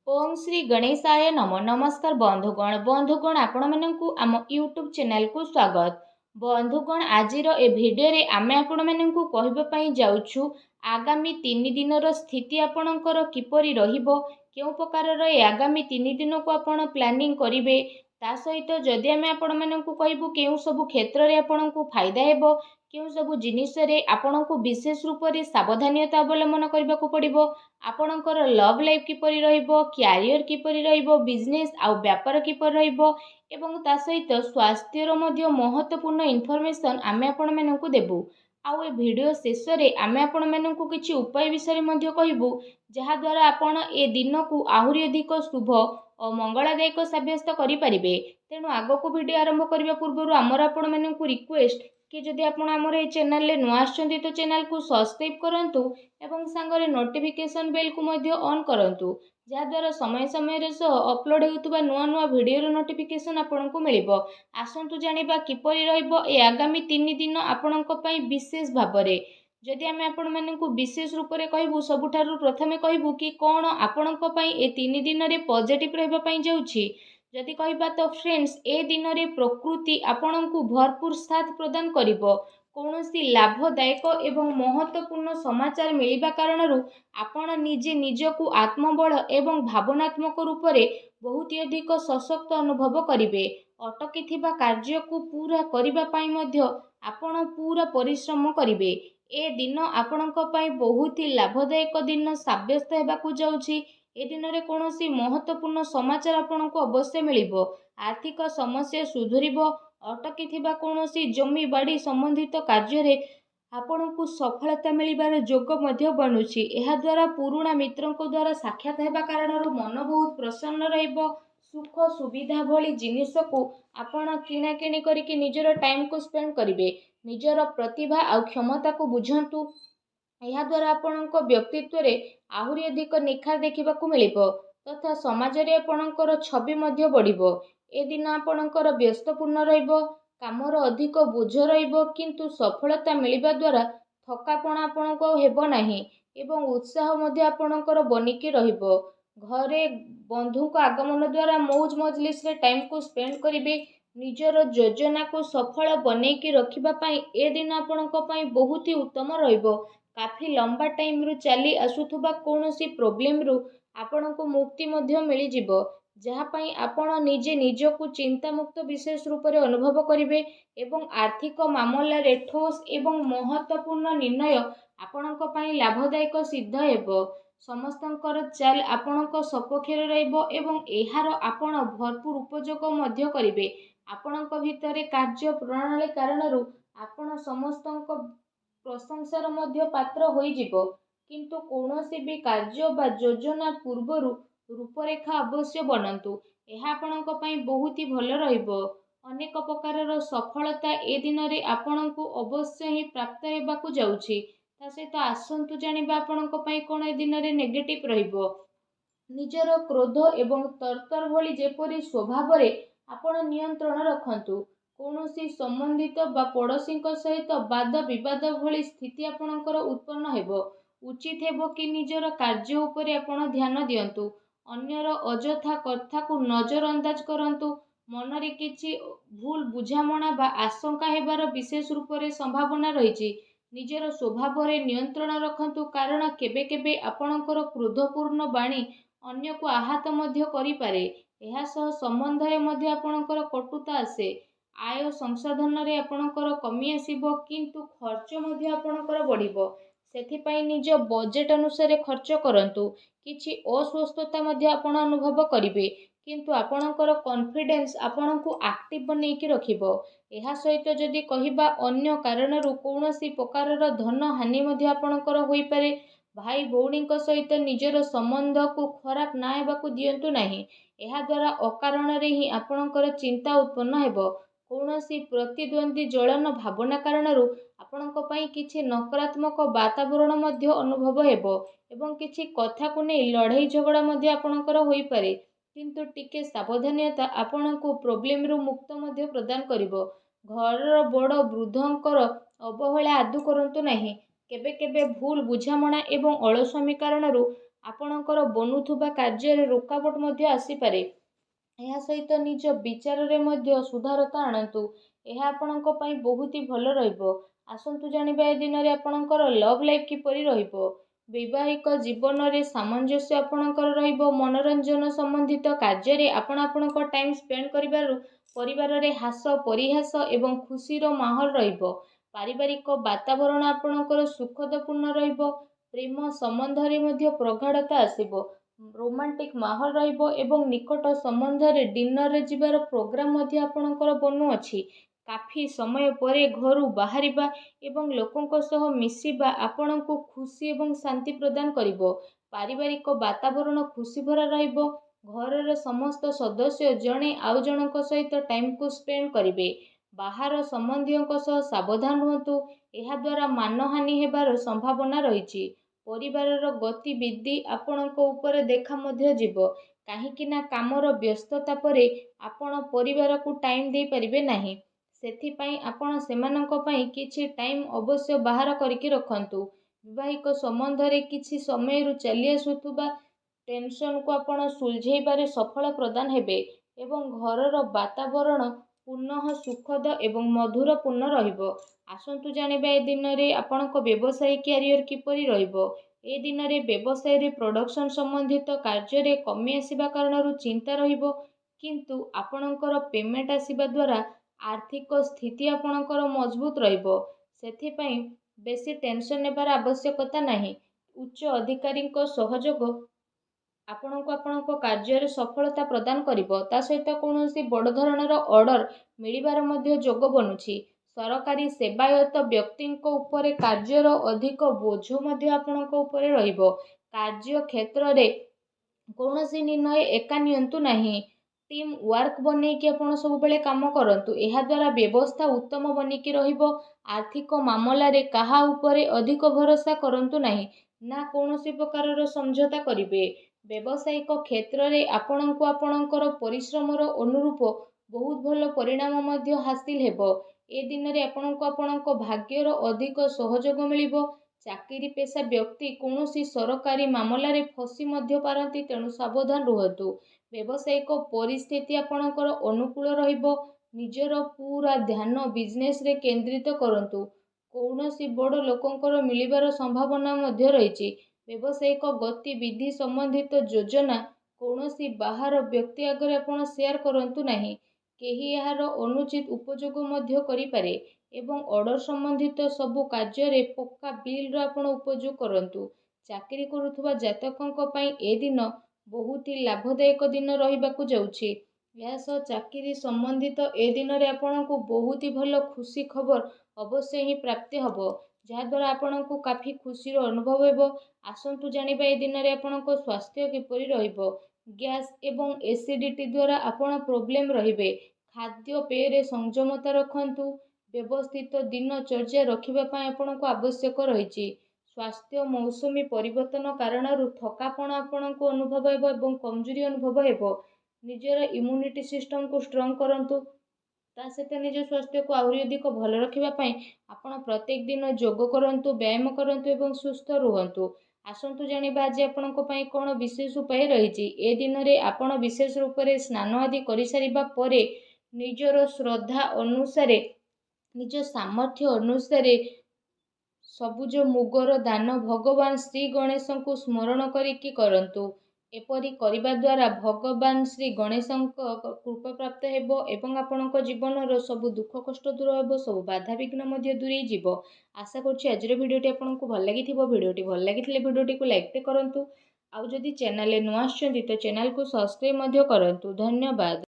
ओम श्री गणेशाय नम नमस्कार बंधुगण आपण मानकु आम यूट्यूब चैनल को स्वागत। बंधुगण आजिर ए भिडियो रे आमे आपण मानकु कहबा पई जाउछु आगामी 3 दिनर स्थिति आपणकर किपरि रहिबो, केउ प्रकार ए आगामी 3 दिन को आपण प्लानिंग करिवे, ता सहित जदि आमे आपण मानकु कहबु केउ सब क्षेत्र रे आपणकु फायदा हेबो, केउ सब जिनिस रे आपणकु विशेष रूप रे सावधानता अवलंबन करबाकू पड़िबो, आपणकर लव लाइफ किपरि रहिबो, क्यारियर किपरि रहिबो, बिजनेस आउ व्यापार किपरि रहिबो एवं ता सहित स्वास्थ्यर मध्य महत्वपूर्ण इनफॉरमेशन आमे आपण मानकु देबु। आउ ए वीडियो शेष रे आमे आपण मानकु किछि उपाय विषय मध्य कहिबु, जहा द्वारा आपण ए दिन को आहुरी अधिक शुभ और मंगलदायक सब्यस्त करि परिबे। तेणु आगो को वीडियो आरंभ करबा पूर्व आमर आपण मानकु रिक्वेस्ट कि जदि आपण आमर ए चैनल ले नुआ आछंती तो चैनल को सब्सक्राइब करंतु एवं सांगरे नोटिफिकेशन बेल को मध्य ऑन करंतु, जहा द्वारा समय समय रे सो अपलोड हेउतबा नुआ नुआ वीडियो रो नोटिफिकेशन आपनकु मिलिबो। आसंतु जानिबा किपरि रहइबो ए आगामी 3 दिन आपनक पई विशेष भाबरे। जदि आमे आपण मानकु विशेष रूप रे कहबु, सबुठारु प्रथमे कहबु कि कोन आपनक पई ए 3 दिन रे पॉजिटिव रहबा पई जाउछि। जदि कहबा तो फ्रेंड्स, ए दिन रे प्रकृति आपनकु भरपूर साथ प्रदान करिबो। कौनसी लाभदायक एवं महत्वपूर्ण समाचार मिलिबा कारणरू आपण निजे निजकु आत्मबल एवं भावनात्मक रूप से बहुत अधिक सशक्त अनुभव करिवे। अटकी थिबा कार्य को पूरा करिबा पई मध्य आपण पूरा परिश्रम करिवे। ए दिन आपणक पई बहुत ही लाभदायक दिन साब्यस्त हेबाकू जाउछि। ए दिन रे कोनोसी महत्वपूर्ण समाचार आपणको अवश्य मिलिबो। आर्थिक समस्या सुधुरिबो। अटकी थिबा कोनोसी जमी बाड़ी संबंधित कार्य रे आपणको सफलता मिलिबार जोग मध्य बनुछि। एहा द्वारा पुराणा मित्रंको द्वारा साक्षात हेबा कारणरू मन बहुत प्रसन्न रहिबो। सुख सुविधा भली जिनिस को आपण किना किणी करिके निजर टाइम को स्पेंड करिवे। निजर प्रतिभा आ क्षमता को बुझंतु। यह द्वारा आपणको व्यक्तित्व रे आहुरी अधिक निखार देखिबाकू मिलिबो तथा समाज रे आपणकर छवि मध्य बढ़िबो। ए दिन आपणकर व्यस्तपूर्ण रहिबो, कामर अधिक बोझ रहिबो, किंतु सफलता मिलिबा द्वारा थकापण आपणको हेबो नाही एवं उत्साह मध्य आपणकर बनिकी रहिबो। घरे बंधु को आगमन द्वारा मौज मजलिस रे टाइम को स्पेंड करिवे। निजर योजना को सफल बनेकी रखिबा पई ए दिन आपणको पई बहुत ही उत्तम रहिबो। काफी लंबा टाइम रु चली आसुथुबा कोनोसी प्रॉब्लम रु आपणको मुक्ति मध्य मिली जिवो, जहा पई आपण निजे निजकु चिंता मुक्त विशेष रूप रे अनुभव करिवे एवं आर्थिक मामला रे ठोस एवं महत्वपूर्ण निर्णय आपणक पई लाभदायक सिद्ध हेबो। समस्तंकर चाल आपणक सपक्षरे रहइबो एवं एहार आपण भरपूर उपयोग मध्य करिवे। आपणक भितरे कार्य प्रणाली कारणरू आपण समस्तंक प्रशंसार मध्य पात्र होई जिवो, किंतु कौनसी भी कार्य बा योजना पूर्वरु रूपरेखा अवश्य बनंतु। एहा आपणक पई बहुत ही भल रहिबो। अनेक प्रकारर सफलता ए दिन रे आपणकु अवश्य ही प्राप्त हेबाकू जाउछि। ता सहित आसंतु जानिबा आपणक पई कोन ए दिन रे नेगेटिव रहिबो। निजर क्रोध एवं तरतर भली जेपरि स्वभाव रे आपण नियंत्रण रखंतु। कौनसी संबंधित बा पड़ोसी सहित वाद विवाद भली स्थिति आपणकर उत्पन्न हेबो। उचित हेबो कि निजर कार्य उपरे आपण ध्यान दियंतु। अन्यर अजथा कथा को नजर अंदाज करंतु। मन रे किछि भूल बुझामणा बा आशंका हेबार विशेष रूप रे संभावना रहिछि। निजर स्वभाव रे नियंत्रण रखंतु, कारण केबे केबे आपणकर क्रोधपूर्ण बाणी अन्य को आहत मध्य करि पारे। एहा सह संबंध रे मध्य आपणकर कटुता आसे। आय संसाधन रे आपणकर कमी आसीबो, किंतु खर्च मध्य आपणकर बढ़िबो। सेथिपाई निज बजेट अनुसार खर्च करंतु। किछि अस्वस्थता मध्य आपण अनुभव करिवे, किंतु आपणकर कॉन्फिडेंस आपणकु एक्टिव बनेकी रखिबो। एहा सहित जदि कहिबा अन्य कारणरू कौनसी प्रकारर धन हानि मध्य आपणकर होई पारे। भाई भौणी सहित निजर संबंध को खराब ना हेबाकू दियंतु नाही। एहा द्वारा अकारण रे ही आपणकर चिंता उत्पन्न हेबो। कौनसी प्रतिद्वंदी जलन भावना कारणरू आपणक पई किछि नकारात्मक वातावरण मध्य अनुभव हेबो एवं किछि कथा को नै लड़ाई झगड़ा मध्य आपणकर होई पारे, किंतु टिके सावधानता आपणको प्रॉब्लम रु मुक्त मध्य प्रदान करिवो। घर बड़ वृद्धंकर अवहेला आदु करंतु नाही। केबे केबे भूल बुझामणा एवं अलस्वामी कारणरू ଆପଣଙ୍କର ବନୁଥିବା କାର୍ଯ୍ୟରେ ରୋକାବଟ ମଧ୍ୟ ଆସିପାରେ। ଏହା ସହିତ ନିଜ ବିଚାରରେ ମଧ୍ୟ ସୁଧାରତା ଆଣନ୍ତୁ। ଏହା ଆପଣଙ୍କ ପାଇଁ ବହୁତ ହି ଭଲ ରହିବ। ଆସନ୍ତୁ ଜାଣିବା ଏ ଦିନରେ ଆପଣଙ୍କର ଲଭ୍ ଲାଇଫ୍ କିପରି ରହିବ। ବୈବାହିକ ଜୀବନରେ ସାମଞ୍ଜସ୍ୟ ଆପଣଙ୍କର ରହିବ। ମନୋରଞ୍ଜନ ସମ୍ବନ୍ଧିତ କାର୍ଯ୍ୟରେ ଆପଣ ଆପଣଙ୍କ ଟାଇମ୍ ସ୍ପେଣ୍ଡ କରିବାରୁ ପରିବାରରେ ହାସ ପରିହାସ ଏବଂ ଖୁସିର ମାହୋଲ ରହିବ। ପାରିବାରିକ ବାତାବରଣ ଆପଣଙ୍କର ସୁଖଦପୂର୍ଣ୍ଣ ରହିବ। ପ୍ରେମ ସମ୍ବନ୍ଧରେ ମଧ୍ୟ ପ୍ରଗାଢ଼ତା ଆସିବ। ରୋମାଣ୍ଟିକ ମାହୋଲ ରହିବ ଏବଂ ନିକଟ ସମ୍ବନ୍ଧରେ ଡିନରରେ ଯିବାର ପ୍ରୋଗ୍ରାମ ମଧ୍ୟ ଆପଣଙ୍କର ବନୁଅଛି। କାଫି ସମୟ ପରେ ଘରୁ ବାହାରିବା ଏବଂ ଲୋକଙ୍କ ସହ ମିଶିବା ଆପଣଙ୍କୁ ଖୁସି ଏବଂ ଶାନ୍ତି ପ୍ରଦାନ କରିବ। ପାରିବାରିକ ବାତାବରଣ ଖୁସି ଭରା ରହିବ। ଘରର ସମସ୍ତ ସଦସ୍ୟ ଜଣେ ଆଉ ଜଣଙ୍କ ସହିତ ଟାଇମକୁ ସ୍ପେଣ୍ଡ କରିବେ। ବାହାର ସମ୍ବନ୍ଧୀୟଙ୍କ ସହ ସାବଧାନ ରୁହନ୍ତୁ। ଏହାଦ୍ୱାରା ମାନହାନି ହେବାର ସମ୍ଭାବନା ରହିଛି। ପରିବାରର ଗତିବିଧି ଆପଣଙ୍କ ଉପରେ ଦେଖା ମଧ୍ୟ ଯିବ। କାହିଁକି ନା କାମର ବ୍ୟସ୍ତତା ପରେ ଆପଣ ପରିବାରକୁ ଟାଇମ୍ ଦେଇପାରିବେ ନାହିଁ। ସେଥିପାଇଁ ଆପଣ ସେମାନଙ୍କ ପାଇଁ କିଛି ଟାଇମ୍ ଅବଶ୍ୟ ବାହାର କରିକି ରଖନ୍ତୁ। ବୈବାହିକ ସମ୍ବନ୍ଧରେ କିଛି ସମୟରୁ ଚାଲି ଆସୁଥିବା ଟେନସନକୁ ଆପଣ ସୁଲଝେଇବାରେ ସଫଳ ପ୍ରଦାନ ହେବେ ଏବଂ ଘରର ବାତାବରଣ ପୁନଃ ସୁଖଦ ଏବଂ ମଧୁରପୂର୍ଣ୍ଣ ରହିବ। ଆସନ୍ତୁ ଜାଣିବା ଏ ଦିନରେ ଆପଣଙ୍କ ବ୍ୟବସାୟିକ କ୍ୟାରିୟର କିପରି ରହିବ। ଏ ଦିନରେ ବ୍ୟବସାୟରେ ପ୍ରଡକ୍ସନ ସମ୍ବନ୍ଧିତ କାର୍ଯ୍ୟରେ କମି ଆସିବା କାରଣରୁ ଚିନ୍ତା ରହିବ, କିନ୍ତୁ ଆପଣଙ୍କର ପେମେଣ୍ଟ ଆସିବା ଦ୍ୱାରା ଆର୍ଥିକ ସ୍ଥିତି ଆପଣଙ୍କର ମଜବୁତ ରହିବ। ସେଥିପାଇଁ ବେଶୀ ଟେନସନ ନେବାର ଆବଶ୍ୟକତା ନାହିଁ। ଉଚ୍ଚ ଅଧିକାରୀଙ୍କ ସହଯୋଗ ଆପଣଙ୍କୁ ଆପଣଙ୍କ କାର୍ଯ୍ୟରେ ସଫଳତା ପ୍ରଦାନ କରିବ। ତା ସହିତ କୌଣସି ବଡ଼ ଧରଣର ଅର୍ଡର ମିଳିବାର ମଧ୍ୟ ଯୋଗ ବନୁଛି। ସରକାରୀ ସେବାୟତ ବ୍ୟକ୍ତିଙ୍କ ଉପରେ କାର୍ଯ୍ୟର ଅଧିକ ବୋଝ ମଧ୍ୟ ଆପଣଙ୍କ ଉପରେ ରହିବ। କାର୍ଯ୍ୟ କ୍ଷେତ୍ରରେ କୌଣସି ନିର୍ଣ୍ଣୟ ଏକା ନିଅନ୍ତୁ ନାହିଁ। ଟିମ୍ ୱାର୍କ ବନେଇକି ଆପଣ ସବୁବେଳେ କାମ କରନ୍ତୁ। ଏହାଦ୍ୱାରା ବ୍ୟବସ୍ଥା ଉତ୍ତମ ବନିକି ରହିବ। ଆର୍ଥିକ ମାମଲାରେ କାହା ଉପରେ ଅଧିକ ଭରସା କରନ୍ତୁ ନାହିଁ, ନା କୌଣସି ପ୍ରକାରର ସମଝୋତା କରିବେ। ବ୍ୟବସାୟିକ କ୍ଷେତ୍ରରେ ଆପଣଙ୍କୁ ଆପଣଙ୍କର ପରିଶ୍ରମର ଅନୁରୂପ ବହୁତ ଭଲ ପରିଣାମ ମଧ୍ୟ ହାସିଲ ହେବ। ଏ ଦିନରେ ଆପଣଙ୍କୁ ଆପଣଙ୍କ ଭାଗ୍ୟର ଅଧିକ ସହଯୋଗ ମିଳିବ। ଚାକିରି ପେଶା ବ୍ୟକ୍ତି କୌଣସି ସରକାରୀ ମାମଲାରେ ଫସି ମଧ୍ୟ ପାରନ୍ତି, ତେଣୁ ସାବଧାନ ରୁହନ୍ତୁ। ବ୍ୟବସାୟିକ ପରିସ୍ଥିତି ଆପଣଙ୍କର ଅନୁକୂଳ ରହିବ। ନିଜର ପୁରା ଧ୍ୟାନ ବିଜନେସରେ କେନ୍ଦ୍ରିତ କରନ୍ତୁ। କୌଣସି ବଡ଼ ଲୋକଙ୍କର ମିଳିବାର ସମ୍ଭାବନା ମଧ୍ୟ ରହିଛି। ବ୍ୟବସାୟିକ ଗତିବିଧି ସମ୍ବନ୍ଧିତ ଯୋଜନା କୌଣସି ବାହାର ବ୍ୟକ୍ତି ଆଗରେ ଆପଣ ସେୟାର କରନ୍ତୁ ନାହିଁ। କେହି ଏହାର ଅନୁଚିତ ଉପଯୋଗ ମଧ୍ୟ କରିପାରେ ଏବଂ ଅର୍ଡର ସମ୍ବନ୍ଧିତ ସବୁ କାର୍ଯ୍ୟରେ ପକ୍କା ବିଲ୍ର ଆପଣ ଉପଯୋଗ କରନ୍ତୁ। ଚାକିରି କରୁଥିବା ଜାତକଙ୍କ ପାଇଁ ଏ ଦିନ ବହୁତ ହି ଲାଭଦାୟକ ଦିନ ରହିବାକୁ ଯାଉଛି। ଏହା ସହ ଚାକିରି ସମ୍ବନ୍ଧିତ ଏ ଦିନରେ ଆପଣଙ୍କୁ ବହୁତ ହି ଭଲ ଖୁସି ଖବର ଅବଶ୍ୟ ହିଁ ପ୍ରାପ୍ତି ହେବ, ଯାହାଦ୍ୱାରା ଆପଣଙ୍କୁ କାଫି ଖୁସିର ଅନୁଭବ ହେବ। ଆସନ୍ତୁ ଜାଣିବା ଏ ଦିନରେ ଆପଣଙ୍କ ସ୍ୱାସ୍ଥ୍ୟ କିପରି ରହିବ। ଗ୍ୟାସ୍ ଏବଂ ଏସିଡିଟି ଦ୍ୱାରା ଆପଣ ପ୍ରୋବ୍ଲେମ ରହିବେ। ଖାଦ୍ୟପେୟରେ ସଂଯମତା ରଖନ୍ତୁ। ବ୍ୟବସ୍ଥିତ ଦିନଚର୍ଯ୍ୟା ରଖିବା ପାଇଁ ଆପଣଙ୍କୁ ଆବଶ୍ୟକ ରହିଛି। ସ୍ୱାସ୍ଥ୍ୟ ମୌସୁମୀ ପରିବର୍ତ୍ତନ କାରଣରୁ ଥକାପଣ ଆପଣଙ୍କୁ ଅନୁଭବ ହେବ ଏବଂ କମଜୋରି ଅନୁଭବ ହେବ। ନିଜର ଇମ୍ୟୁନିଟି ସିଷ୍ଟମକୁ ଷ୍ଟ୍ରଙ୍ଗ କରନ୍ତୁ। ତା ସହିତ ନିଜ ସ୍ୱାସ୍ଥ୍ୟକୁ ଆହୁରି ଅଧିକ ଭଲ ରଖିବା ପାଇଁ ଆପଣ ପ୍ରତ୍ୟେକ ଦିନ ଯୋଗ କରନ୍ତୁ, ବ୍ୟାୟାମ କରନ୍ତୁ ଏବଂ ସୁସ୍ଥ ରୁହନ୍ତୁ। ଆସନ୍ତୁ ଜାଣିବା ଆଜି ଆପଣଙ୍କ ପାଇଁ କ'ଣ ବିଶେଷ ଉପାୟ ରହିଛି। ଏ ଦିନରେ ଆପଣ ବିଶେଷ ରୂପରେ ସ୍ନାନ ଆଦି କରିସାରିବା ପରେ ନିଜର ଶ୍ରଦ୍ଧା ଅନୁସାରେ, ନିଜ ସାମର୍ଥ୍ୟ ଅନୁସାରେ ସବୁଜ ମୁଗର ଦାନ ଭଗବାନ ଶ୍ରୀ ଗଣେଶଙ୍କୁ ସ୍ମରଣ କରିକି କରନ୍ତୁ। ଏପରି କରିବା ଦ୍ୱାରା ଭଗବାନ ଶ୍ରୀ ଗଣେଶଙ୍କ କୃପା ପ୍ରାପ୍ତ ହେବ ଏବଂ ଆପଣଙ୍କ ଜୀବନର ସବୁ ଦୁଃଖ କଷ୍ଟ ଦୂର ହେବ, ସବୁ ବାଧାବିଘ୍ନ ମଧ୍ୟ ଦୂରେଇ ଯିବ। ଆଶା କରୁଛି ଆଜିର ଭିଡ଼ିଓଟି ଆପଣଙ୍କୁ ଭଲ ଲାଗିଥିବ। ଭିଡ଼ିଓଟି ଭଲ ଲାଗିଥିଲେ ଭିଡ଼ିଓଟିକୁ ଲାଇକ୍ କରନ୍ତୁ। ଆଉ ଯଦି ଚ୍ୟାନେଲରେ ନୂଆ ଆସିଛନ୍ତି ତ ଚ୍ୟାନେଲକୁ ସବସ୍କ୍ରାଇବ୍ ମଧ୍ୟ କରନ୍ତୁ। ଧନ୍ୟବାଦ।